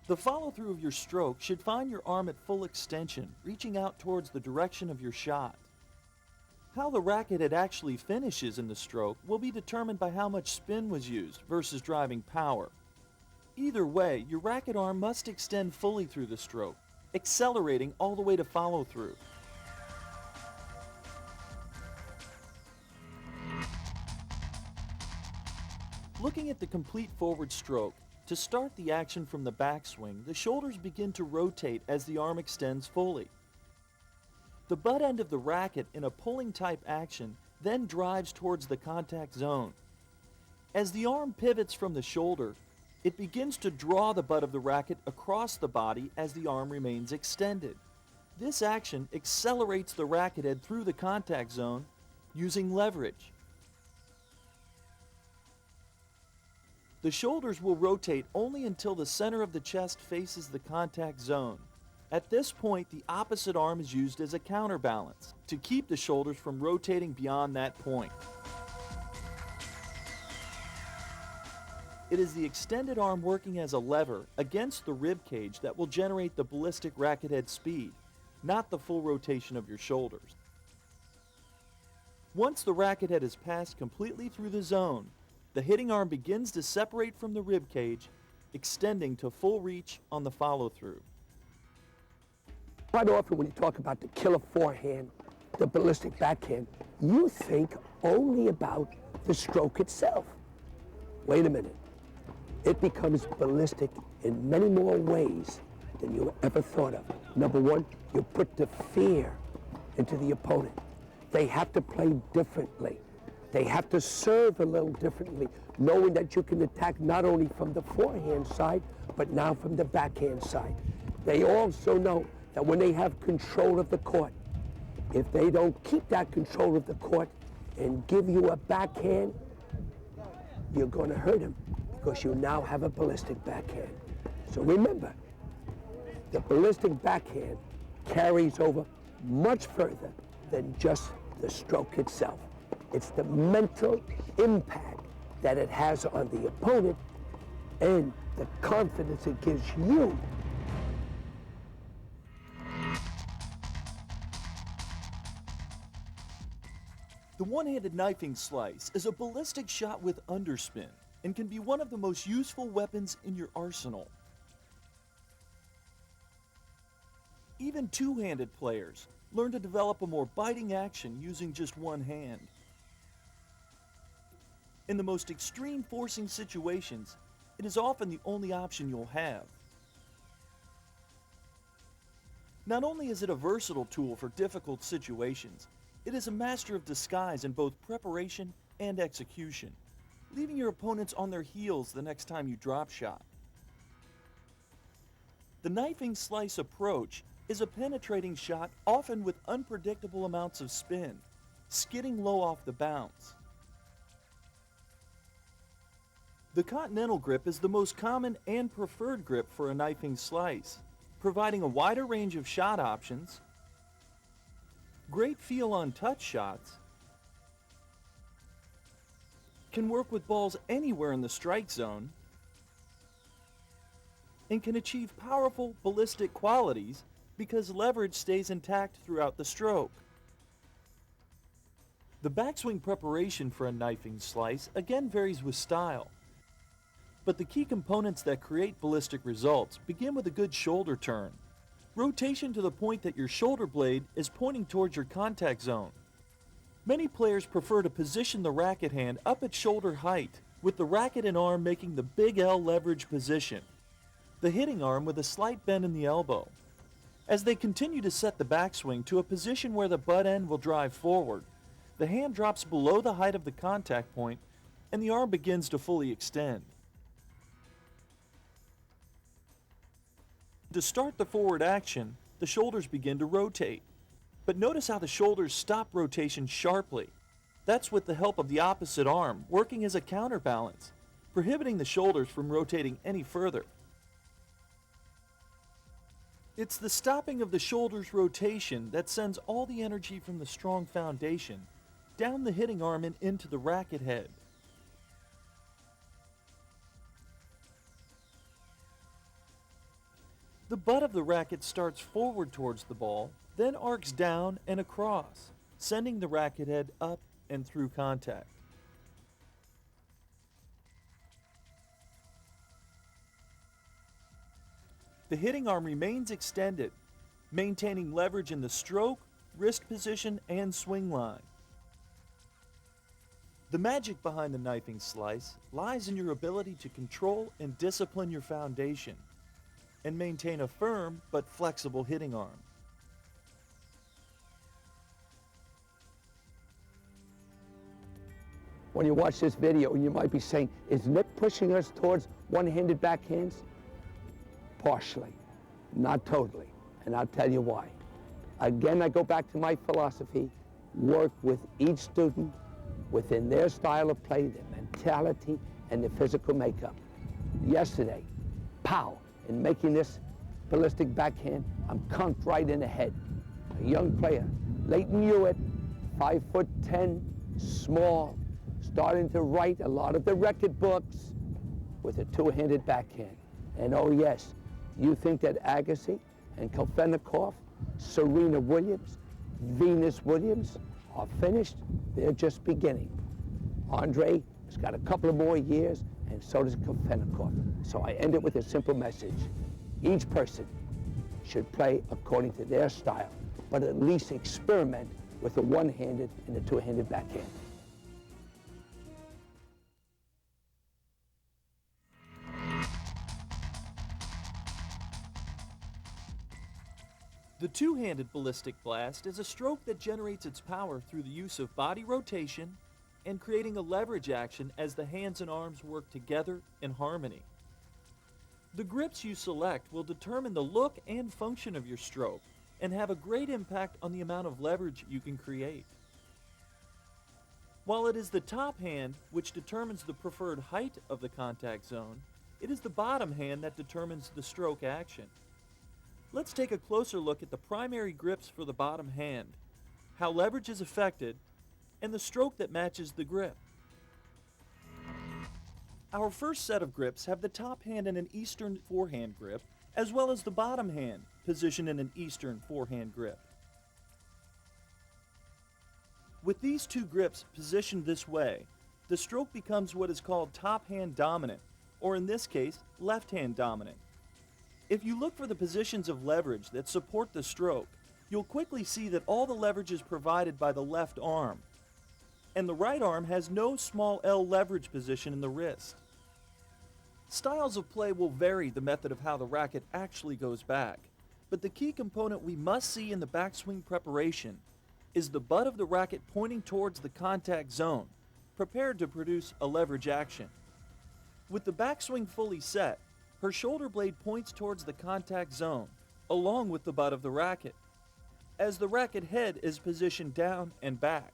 The follow-through of your stroke should find your arm at full extension, reaching out towards the direction of your shot. How the racket head actually finishes in the stroke will be determined by how much spin was used versus driving power. Either way, your racket arm must extend fully through the stroke, accelerating all the way to follow-through. Looking at the complete forward stroke, to start the action from the backswing, the shoulders begin to rotate as the arm extends fully. The butt end of the racket in a pulling type action then drives towards the contact zone. As the arm pivots from the shoulder, it begins to draw the butt of the racket across the body as the arm remains extended. This action accelerates the racket head through the contact zone using leverage. The shoulders will rotate only until the center of the chest faces the contact zone. At this point, the opposite arm is used as a counterbalance to keep the shoulders from rotating beyond that point. It is the extended arm working as a lever against the rib cage that will generate the ballistic racket head speed, not the full rotation of your shoulders. Once the racket head is passed completely through the zone, the hitting arm begins to separate from the rib cage, extending to full reach on the follow-through. Quite often when you talk about the killer forehand, the ballistic backhand, you think only about the stroke itself. Wait a minute. It becomes ballistic in many more ways than you ever thought of. Number one, you put the fear into the opponent. They have to play differently. They have to serve a little differently, knowing that you can attack not only from the forehand side, but now from the backhand side. They also know that when they have control of the court, if they don't keep that control of the court and give you a backhand, you're going to hurt them because you now have a ballistic backhand. So remember, the ballistic backhand carries over much further than just the stroke itself. It's the mental impact that it has on the opponent and the confidence it gives you. The one-handed knifing slice is a ballistic shot with underspin and can be one of the most useful weapons in your arsenal. Even two-handed players learn to develop a more biting action using just one hand. In the most extreme forcing situations, it is often the only option you'll have. Not only is it a versatile tool for difficult situations, it is a master of disguise in both preparation and execution, leaving your opponents on their heels the next time you drop shot. The knifing slice approach is a penetrating shot, often with unpredictable amounts of spin, skidding low off the bounce. The continental grip is the most common and preferred grip for a knifing slice, providing a wider range of shot options, great feel on touch shots, can work with balls anywhere in the strike zone, and can achieve powerful ballistic qualities because leverage stays intact throughout the stroke. The backswing preparation for a knifing slice again varies with style, but the key components that create ballistic results begin with a good shoulder turn. Rotation to the point that your shoulder blade is pointing towards your contact zone. Many players prefer to position the racket hand up at shoulder height, with the racket and arm making the big L leverage position, the hitting arm with a slight bend in the elbow. As they continue to set the backswing to a position where the butt end will drive forward, the hand drops below the height of the contact point and the arm begins to fully extend. To start the forward action, the shoulders begin to rotate. But notice how the shoulders stop rotation sharply. That's with the help of the opposite arm working as a counterbalance, prohibiting the shoulders from rotating any further. It's the stopping of the shoulders' rotation that sends all the energy from the strong foundation down the hitting arm and into the racket head. The butt of the racket starts forward towards the ball, then arcs down and across, sending the racket head up and through contact. The hitting arm remains extended, maintaining leverage in the stroke, wrist position, and swing line. The magic behind the knifing slice lies in your ability to control and discipline your foundation and maintain a firm but flexible hitting arm. When you watch this video, you might be saying, is Nick pushing us towards one-handed backhands? Partially, not totally, and I'll tell you why. Again, I go back to my philosophy, work with each student within their style of play, their mentality, and their physical makeup. Yesterday, pow, in making this ballistic backhand, I'm conked right in the head. A young player, Leighton Hewitt, 5'10", small, starting to write a lot of the record books, with a two-handed backhand. And oh yes, you think that Agassi and Kolfenikov, Serena Williams, Venus Williams are finished? They're just beginning. Andre has got a couple of more years, and so does Kolfenikov. So I end it with a simple message. Each person should play according to their style, but at least experiment with a one-handed and a two-handed backhand. The two-handed ballistic blast is a stroke that generates its power through the use of body rotation and creating a leverage action as the hands and arms work together in harmony. The grips you select will determine the look and function of your stroke and have a great impact on the amount of leverage you can create. While it is the top hand which determines the preferred height of the contact zone, it is the bottom hand that determines the stroke action. Let's take a closer look at the primary grips for the bottom hand, how leverage is affected, and the stroke that matches the grip. Our first set of grips have the top hand in an Eastern forehand grip, as well as the bottom hand positioned in an Eastern forehand grip. With these two grips positioned this way, the stroke becomes what is called top hand dominant, or in this case, left hand dominant. If you look for the positions of leverage that support the stroke, you'll quickly see that all the leverage is provided by the left arm, and the right arm has no small L leverage position in the wrist. Styles of play will vary the method of how the racket actually goes back, but the key component we must see in the backswing preparation is the butt of the racket pointing towards the contact zone, prepared to produce a leverage action. With the backswing fully set, her shoulder blade points towards the contact zone, along with the butt of the racket, as the racket head is positioned down and back.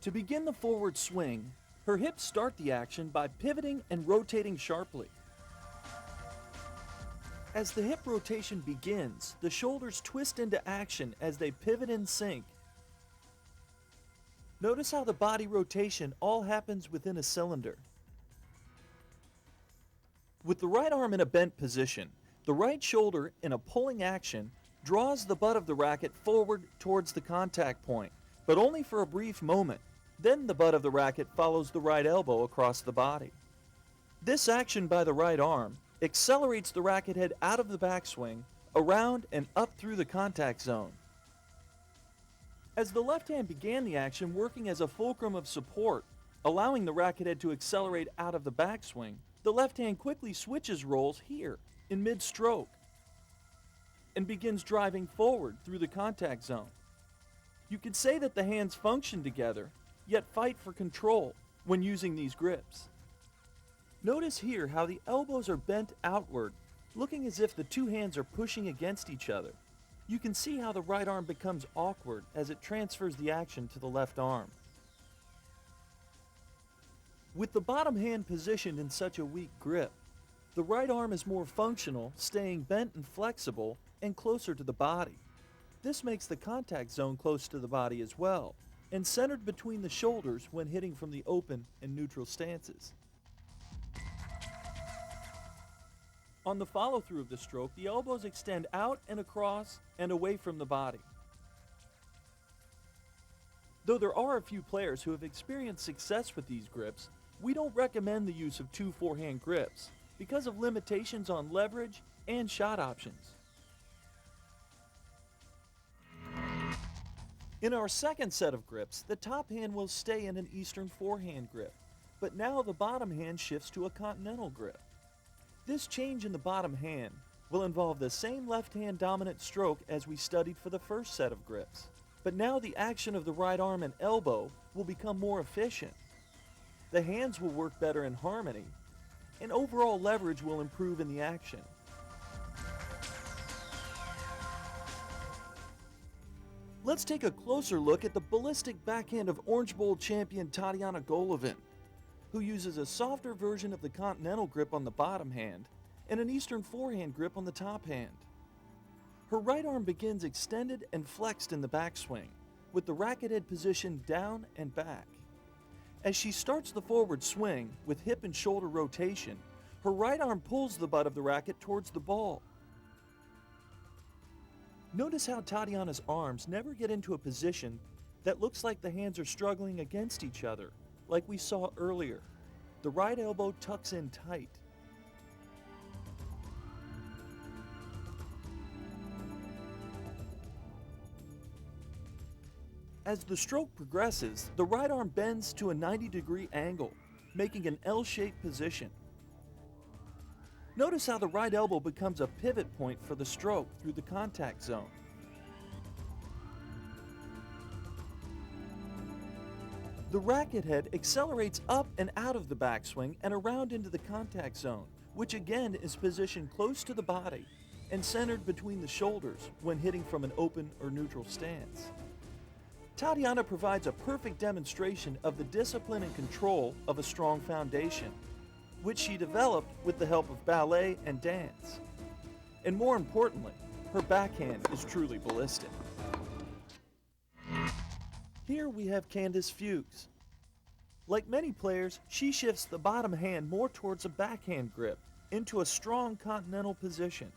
To begin the forward swing, her hips start the action by pivoting and rotating sharply. As the hip rotation begins, the shoulders twist into action as they pivot in sync. Notice how the body rotation all happens within a cylinder. With the right arm in a bent position, the right shoulder in a pulling action draws the butt of the racket forward towards the contact point, but only for a brief moment. Then the butt of the racket follows the right elbow across the body. This action by the right arm accelerates the racket head out of the backswing, around and up through the contact zone. As the left hand began the action working as a fulcrum of support, allowing the racket head to accelerate out of the backswing, the left hand quickly switches roles here, in mid-stroke, and begins driving forward through the contact zone. You could say that the hands function together, yet fight for control when using these grips. Notice here how the elbows are bent outward, looking as if the two hands are pushing against each other. You can see how the right arm becomes awkward as it transfers the action to the left arm. With the bottom hand positioned in such a weak grip, the right arm is more functional, staying bent and flexible and closer to the body. This makes the contact zone close to the body as well, and centered between the shoulders when hitting from the open and neutral stances. On the follow-through of the stroke, the elbows extend out and across and away from the body. Though there are a few players who have experienced success with these grips, we don't recommend the use of two forehand grips because of limitations on leverage and shot options. In our second set of grips, the top hand will stay in an Eastern forehand grip, but now the bottom hand shifts to a continental grip. This change in the bottom hand will involve the same left-hand dominant stroke as we studied for the first set of grips, but now the action of the right arm and elbow will become more efficient. The hands will work better in harmony, and overall leverage will improve in the action. Let's take a closer look at the ballistic backhand of Orange Bowl champion Tatiana Golovin, who uses a softer version of the continental grip on the bottom hand and an Eastern forehand grip on the top hand. Her right arm begins extended and flexed in the backswing, with the racket head positioned down and back. As she starts the forward swing with hip and shoulder rotation, Her right arm pulls the butt of the racket towards the ball. Notice how Tatiana's arms never get into a position that looks like the hands are struggling against each other, like we saw earlier. The right elbow tucks in tight. As the stroke progresses, the right arm bends to a 90-degree angle, making an L-shaped position. Notice how the right elbow becomes a pivot point for the stroke through the contact zone. The racket head accelerates up and out of the backswing and around into the contact zone, which again is positioned close to the body and centered between the shoulders when hitting from an open or neutral stance. Tatiana provides a perfect demonstration of the discipline and control of a strong foundation, which she developed with the help of ballet and dance. And more importantly, her backhand is truly ballistic. Here we have Candace Fuchs. Like many players, she shifts the bottom hand more towards a backhand grip into a strong continental position.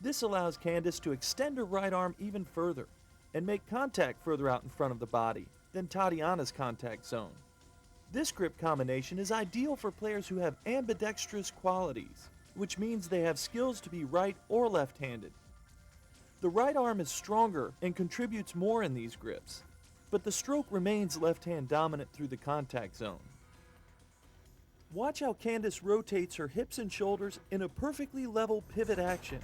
This allows Candace to extend her right arm even further and make contact further out in front of the body than Tatiana's contact zone. This grip combination is ideal for players who have ambidextrous qualities, which means they have skills to be right or left-handed. The right arm is stronger and contributes more in these grips, but the stroke remains left-hand dominant through the contact zone. Watch how Candace rotates her hips and shoulders in a perfectly level pivot action.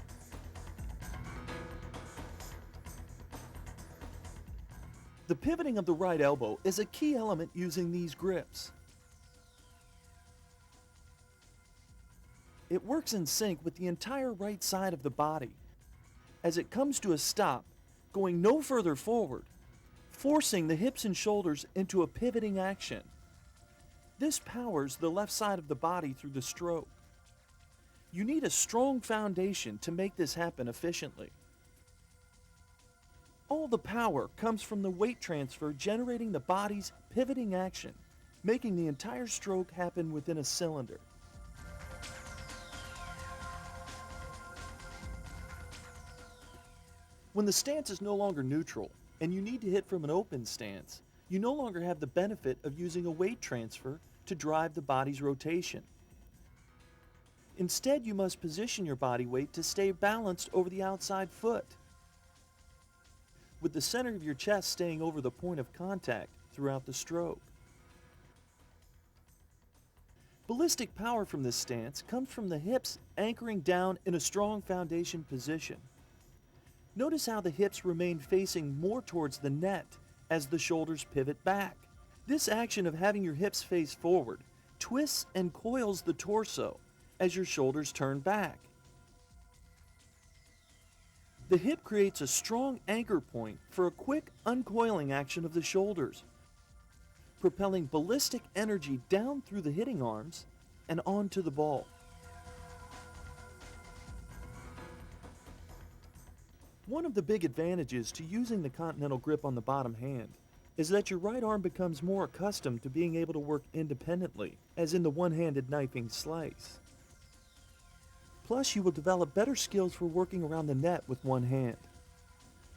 The pivoting of the right elbow is a key element using these grips. It works in sync with the entire right side of the body. As it comes to a stop, going no further forward, forcing the hips and shoulders into a pivoting action. This powers the left side of the body through the stroke. You need a strong foundation to make this happen efficiently. All the power comes from the weight transfer generating the body's pivoting action, making the entire stroke happen within a cylinder. When the stance is no longer neutral and you need to hit from an open stance, you no longer have the benefit of using a weight transfer to drive the body's rotation. Instead, you must position your body weight to stay balanced over the outside foot, with the center of your chest staying over the point of contact throughout the stroke. Ballistic power from this stance comes from the hips anchoring down in a strong foundation position. Notice how the hips remain facing more towards the net as the shoulders pivot back. This action of having your hips face forward twists and coils the torso as your shoulders turn back. The hip creates a strong anchor point for a quick uncoiling action of the shoulders, propelling ballistic energy down through the hitting arms and onto the ball. One of the big advantages to using the continental grip on the bottom hand is that your right arm becomes more accustomed to being able to work independently, as in the one-handed knifing slice. Plus, you will develop better skills for working around the net with one hand.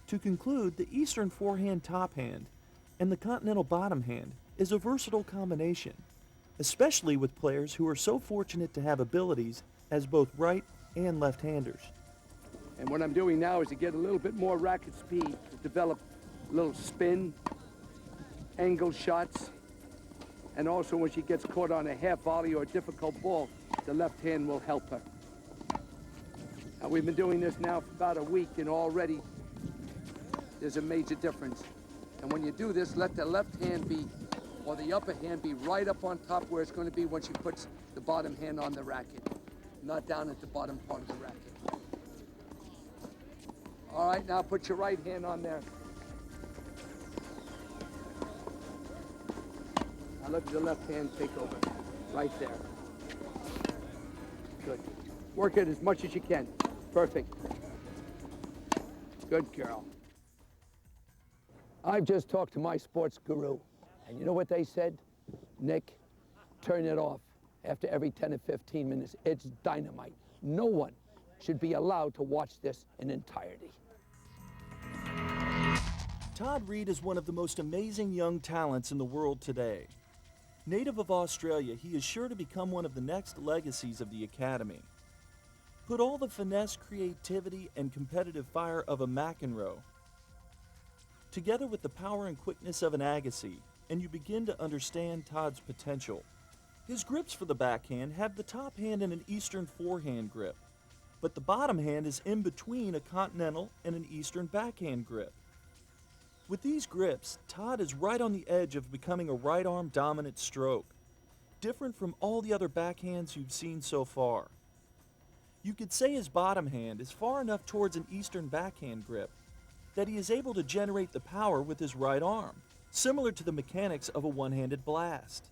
To conclude, the Eastern forehand top hand and the continental bottom hand is a versatile combination, especially with players who are so fortunate to have abilities as both right and left-handers. And what I'm doing now is to get a little bit more racket speed, to develop a little spin, angle shots, and also when she gets caught on a half volley or a difficult ball, the left hand will help her. Now, we've been doing this now for about a week, and already there's a major difference. And when you do this, let the left hand be, or the upper hand be right up on top where it's going to be when she puts the bottom hand on the racket, not down at the bottom part of the racket. All right, now put your right hand on there. Now let the left hand take over, right there. Good. Work it as much as you can. Perfect. Good girl. I've just talked to my sports guru, and you know what they said? Nick, turn it off after every 10 or 15 minutes. It's dynamite. No one should be allowed to watch this in entirety. Todd Reed is one of the most amazing young talents in the world today. Native of Australia, he is sure to become one of the next legacies of the Academy. Put all the finesse, creativity, and competitive fire of a McEnroe together with the power and quickness of an Agassi, and you begin to understand Todd's potential. His grips for the backhand have the top hand in an Eastern forehand grip, but the bottom hand is in between a continental and an Eastern backhand grip. With these grips, Todd is right on the edge of becoming a right-arm dominant stroke, different from all the other backhands you've seen so far. You could say his bottom hand is far enough towards an Eastern backhand grip that he is able to generate the power with his right arm, similar to the mechanics of a one-handed blast.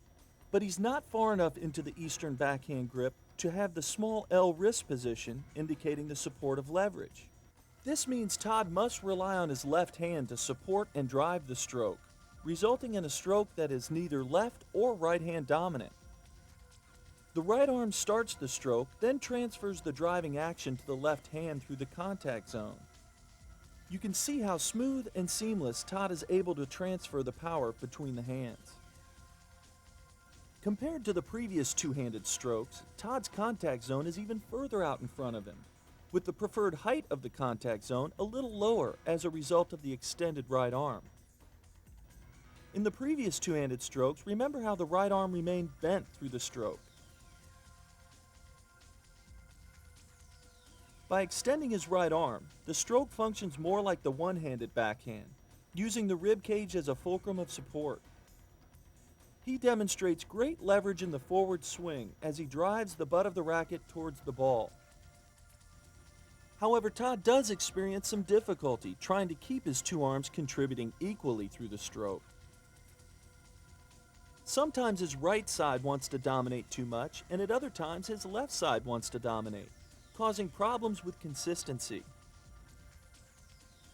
But he's not far enough into the Eastern backhand grip to have the small L wrist position indicating the support of leverage. This means Todd must rely on his left hand to support and drive the stroke, resulting in a stroke that is neither left or right hand dominant. The right arm starts the stroke, then transfers the driving action to the left hand through the contact zone. You can see how smooth and seamless Todd is able to transfer the power between the hands. Compared to the previous two-handed strokes, Todd's contact zone is even further out in front of him, with the preferred height of the contact zone a little lower as a result of the extended right arm. In the previous two-handed strokes, remember how the right arm remained bent through the stroke. By extending his right arm, the stroke functions more like the one-handed backhand, using the rib cage as a fulcrum of support. He demonstrates great leverage in the forward swing as he drives the butt of the racket towards the ball. However, Todd does experience some difficulty trying to keep his two arms contributing equally through the stroke. Sometimes his right side wants to dominate too much, and at other times his left side wants to dominate, causing problems with consistency.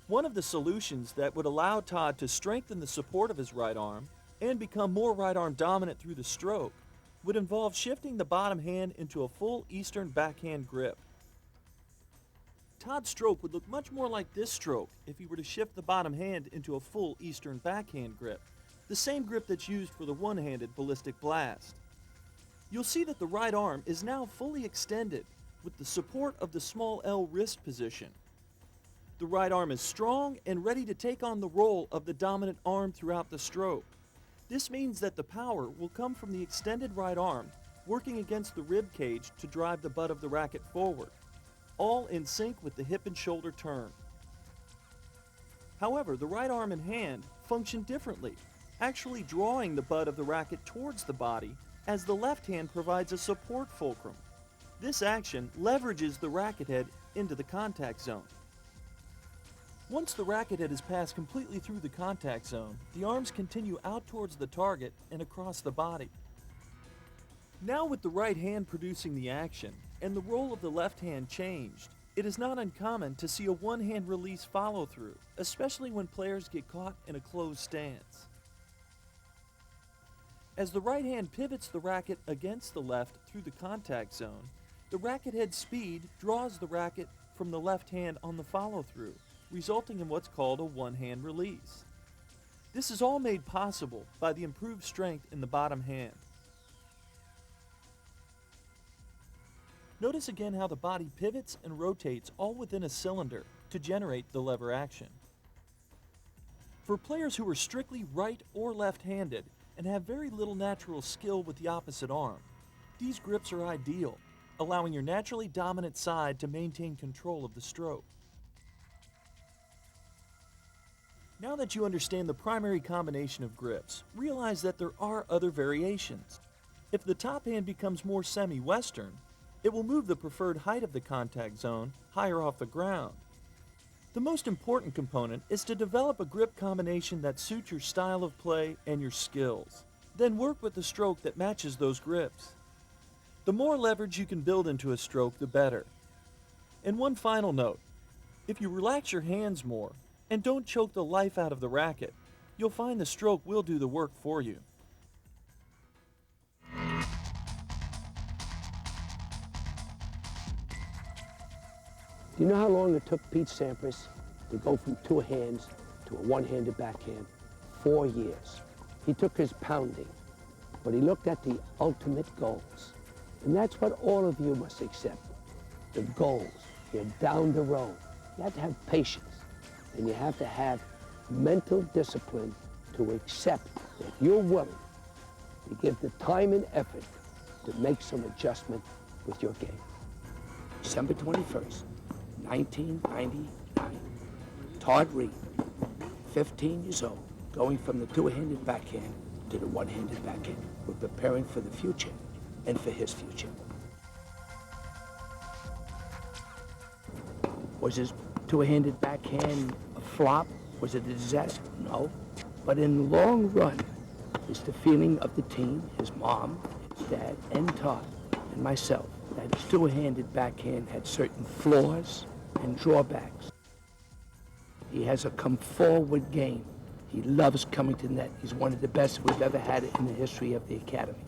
One of the solutions that would allow Todd to strengthen the support of his right arm and become more right arm dominant through the stroke would involve shifting the bottom hand into a full Eastern backhand grip. Todd's stroke would look much more like this stroke if he were to shift the bottom hand into a full Eastern backhand grip, the same grip that's used for the one-handed ballistic blast. You'll see that the right arm is now fully extended with the support of the small L wrist position. The right arm is strong and ready to take on the role of the dominant arm throughout the stroke. This means that the power will come from the extended right arm working against the rib cage to drive the butt of the racket forward, all in sync with the hip and shoulder turn. However, the right arm and hand function differently, actually drawing the butt of the racket towards the body as the left hand provides a support fulcrum. This action leverages the racket head into the contact zone. Once the racket head is passed completely through the contact zone, the arms continue out towards the target and across the body. Now with the right hand producing the action and the role of the left hand changed, it is not uncommon to see a one-hand release follow through, especially when players get caught in a closed stance. As the right hand pivots the racket against the left through the contact zone, the racket head speed draws the racket from the left hand on the follow-through, resulting in what's called a one-hand release. This is all made possible by the improved strength in the bottom hand. Notice again how the body pivots and rotates all within a cylinder to generate the lever action. For players who are strictly right or left-handed and have very little natural skill with the opposite arm, these grips are ideal, allowing your naturally dominant side to maintain control of the stroke. Now that you understand the primary combination of grips, realize that there are other variations. If the top hand becomes more semi-western, it will move the preferred height of the contact zone higher off the ground. The most important component is to develop a grip combination that suits your style of play and your skills. Then work with the stroke that matches those grips. The more leverage you can build into a stroke, the better. And one final note, if you relax your hands more and don't choke the life out of the racket, you'll find the stroke will do the work for you. Do you know how long it took Pete Sampras to go from two hands to a one-handed backhand? 4 years. He took his pounding, but he looked at the ultimate goals. And that's what all of you must accept. The goals. You're down the road. You have to have patience, and you have to have mental discipline to accept that you're willing to give the time and effort to make some adjustment with your game. December 21st, 1999. Todd Reed, 15 years old, going from the two-handed backhand to the one-handed backhand. We're preparing for the future and for his future. Was his two-handed backhand a flop? Was it a disaster? No. But in the long run, it's the feeling of the team, his mom, his dad, and Todd, and myself, that his two-handed backhand had certain flaws and drawbacks. He has a come-forward game. He loves coming to net. He's one of the best we've ever had in the history of the Academy.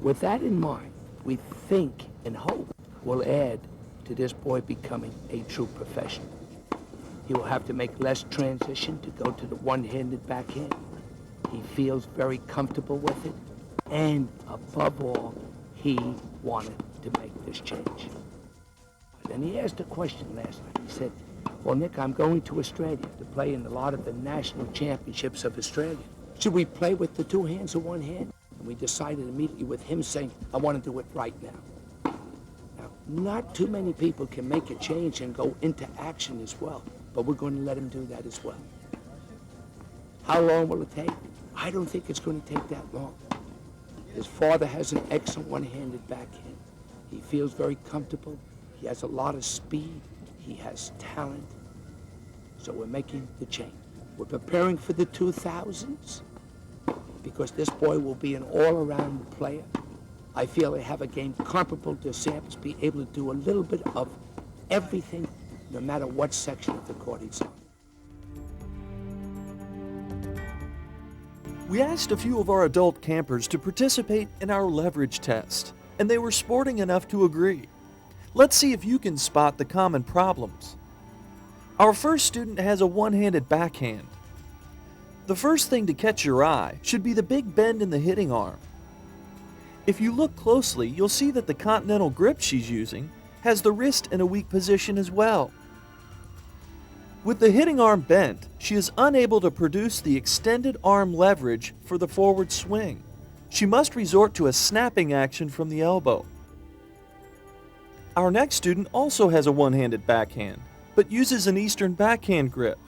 With that in mind, we think and hope we'll add to this boy becoming a true professional. He will have to make less transition to go to the one-handed backhand. He feels very comfortable with it. And above all, he wanted to make this change. And he asked a question last night. He said, well, Nick, I'm going to Australia to play in a lot of the national championships of Australia. Should we play with the two hands or one hand? And we decided immediately with him saying, I want to do it right now. Now, not too many people can make a change and go into action as well, but we're going to let him do that as well. How long will it take? I don't think it's going to take that long. His father has an excellent one-handed backhand. He feels very comfortable. He has a lot of speed. He has talent. So we're making the change. We're preparing for the 2000s because this boy will be an all-around player. I feel they have a game comparable to Sampras, be able to do a little bit of everything, no matter what section of the court he's on. We asked a few of our adult campers to participate in our leverage test, and they were sporting enough to agree. Let's see if you can spot the common problems. Our first student has a one-handed backhand. The first thing to catch your eye should be the big bend in the hitting arm. If you look closely, you'll see that the continental grip she's using has the wrist in a weak position as well. With the hitting arm bent, she is unable to produce the extended arm leverage for the forward swing. She must resort to a snapping action from the elbow. Our next student also has a one-handed backhand, but uses an Eastern backhand grip.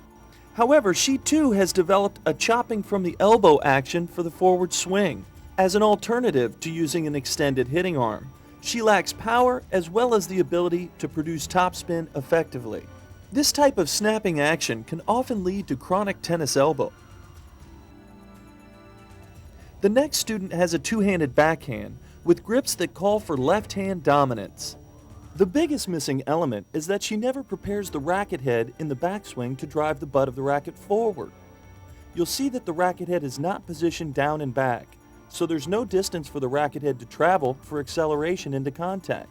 However, she too has developed a chopping from the elbow action for the forward swing. As an alternative to using an extended hitting arm, she lacks power as well as the ability to produce topspin effectively. This type of snapping action can often lead to chronic tennis elbow. The next student has a two-handed backhand with grips that call for left-hand dominance. The biggest missing element is that she never prepares the racket head in the backswing to drive the butt of the racket forward. You'll see that the racket head is not positioned down and back, so there's no distance for the racket head to travel for acceleration into contact.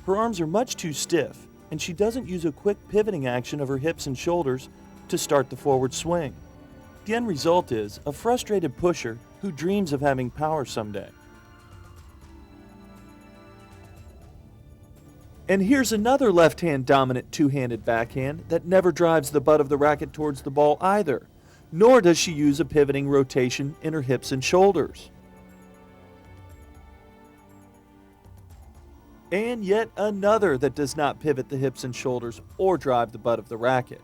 Her arms are much too stiff, and she doesn't use a quick pivoting action of her hips and shoulders to start the forward swing. The end result is a frustrated pusher who dreams of having power someday. And here's another left-hand dominant two-handed backhand that never drives the butt of the racket towards the ball either, nor does she use a pivoting rotation in her hips and shoulders. And yet another that does not pivot the hips and shoulders or drive the butt of the racket.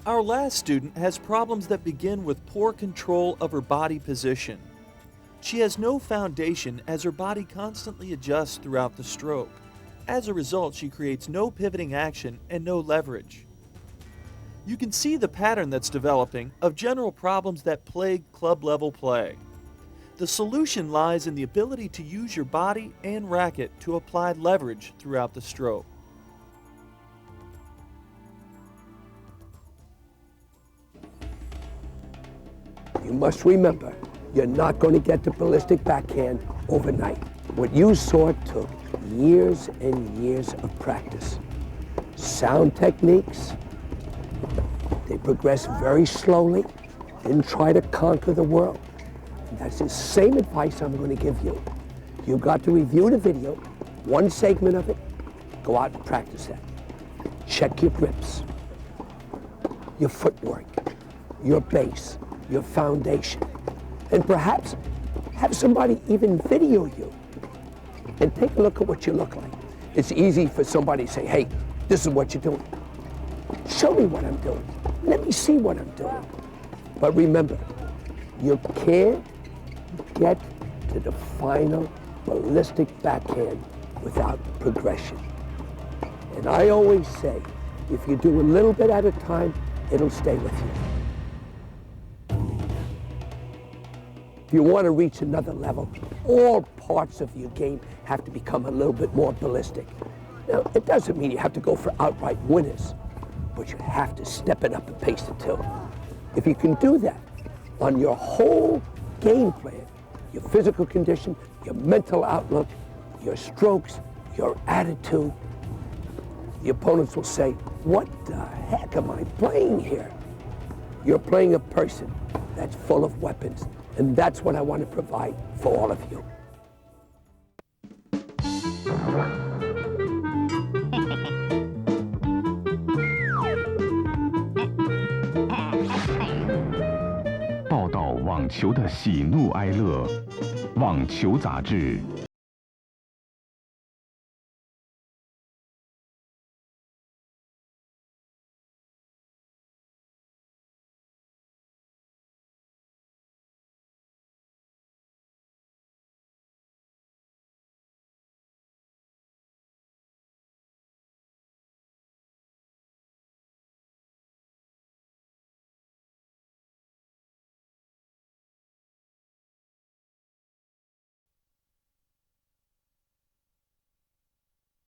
Our last student has problems that begin with poor control of her body position. She has no foundation as her body constantly adjusts throughout the stroke. As a result, she creates no pivoting action and no leverage. You can see the pattern that's developing of general problems that plague club-level play. The solution lies in the ability to use your body and racket to apply leverage throughout the stroke. You must remember, you're not going to get the ballistic backhand overnight. What you saw took years and years of practice. Sound techniques, they progress very slowly, didn't try to conquer the world. And that's the same advice I'm going to give you. You've got to review the video, one segment of it, go out and practice that. Check your grips, your footwork, your base, your foundation, and perhaps have somebody even video you and take a look at what you look like. It's easy for somebody to say, hey, this is what you're doing. Show me what I'm doing. Let me see what I'm doing. But remember, you can't get to the final ballistic backhand without progression. And I always say, if you do a little bit at a time, it'll stay with you. If you want to reach another level, all parts of your game have to become a little bit more ballistic. Now, it doesn't mean you have to go for outright winners, but you have to step it up and pace it too. If you can do that on your whole game plan, your physical condition, your mental outlook, your strokes, your attitude, the opponents will say, what the heck am I playing here? You're playing a person that's full of weapons, and that's what I want to provide for all of you.报道网球的喜怒哀乐，网球杂志